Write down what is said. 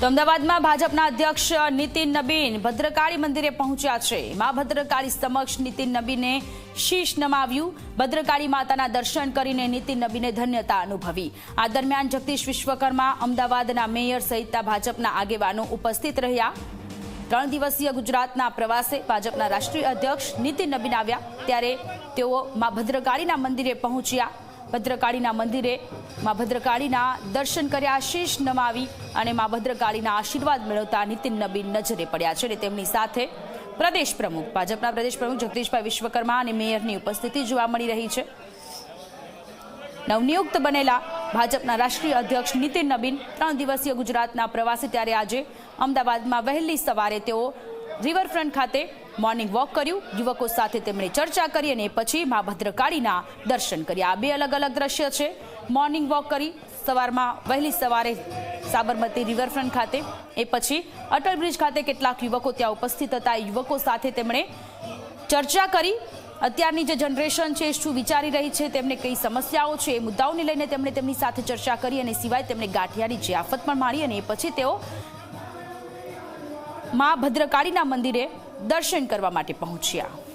તો અમદાવાદમાં ભાજપના અધ્યક્ષ નીતિન નબીન ભદ્રકાળી મંદિરે પહોંચ્યા છે। મા ભદ્રકાળી સમક્ષ નીતિન નબીને શીશ નમાવ્યું। ભદ્રકાળી માતાના દર્શન કરીને નીતિન નબીને ધન્યતા અનુભવી। આ દરમિયાન જગદીશ વિશ્વકર્મા, અમદાવાદના મેયર સહિતના ભાજપના આગેવાનો ઉપસ્થિત રહ્યા। 3 દિવસીય ગુજરાતના પ્રવાસે ભાજપના રાષ્ટ્રીય અધ્યક્ષ નીતિન નબીન આવ્યા ત્યારે તેઓ મા ભદ્રકાળીના મંદિરે પહોંચ્યા। ભદ્રકાળીના મંદિરે મા ભદ્રકાળીના દર્શન કર્યા, શીશ નમાવી અને મા ભદ્રકાળીના આશીર્વાદ મેળવતા નીતિન નબીન નજરે પડ્યા છે અને તેમની સાથે પ્રદેશ પ્રમુખ, ભાજપના પ્રદેશ પ્રમુખ જગદીશભાઈ વિશ્વકર્મા અને મેયરની ઉપસ્થિતિ જોવા મળી રહી છે। નવનિયુક્ત બનેલા ભાજપના રાષ્ટ્રીય અધ્યક્ષ નીતિન નબીન 3 દિવસીય ગુજરાતના પ્રવાસે ત્યારે આજે અમદાવાદમાં વહેલી સવારે તેઓ રિવરફ્રન્ટ ખાતે મોર્નિંગ વોક કર્યું। યુવકો સાથે તેમણે ચર્ચા કરી અને પછી મા ભદ્રકાળીના દર્શન કર્યા। આ બે અલગ અલગ દ્રશ્ય છે। મોર્નિંગ વોક કરી સવારમાં વહેલી સવારે સાબરમતી રિવરફ્રન્ટ ખાતે, એ પછી અટલ બ્રિજ ખાતે કેટલાક યુવકો ત્યાં ઉપસ્થિત હતા। યુવકો સાથે તેમણે ચર્ચા કરી। અત્યારની જે જનરેશન છે શું વિચારી રહી છે, તેમને કઈ સમસ્યાઓ છે, એ મુદ્દાઓને લઈને તેમણે તેમની સાથે ચર્ચા કરી અને સિવાય તેમણે ગાંઠિયાની જિયાફત પણ માણી અને એ પછી તેઓ મા ભદ્રકાળીના મંદિરે દર્શન કરવા માટે પહોંચ્યા।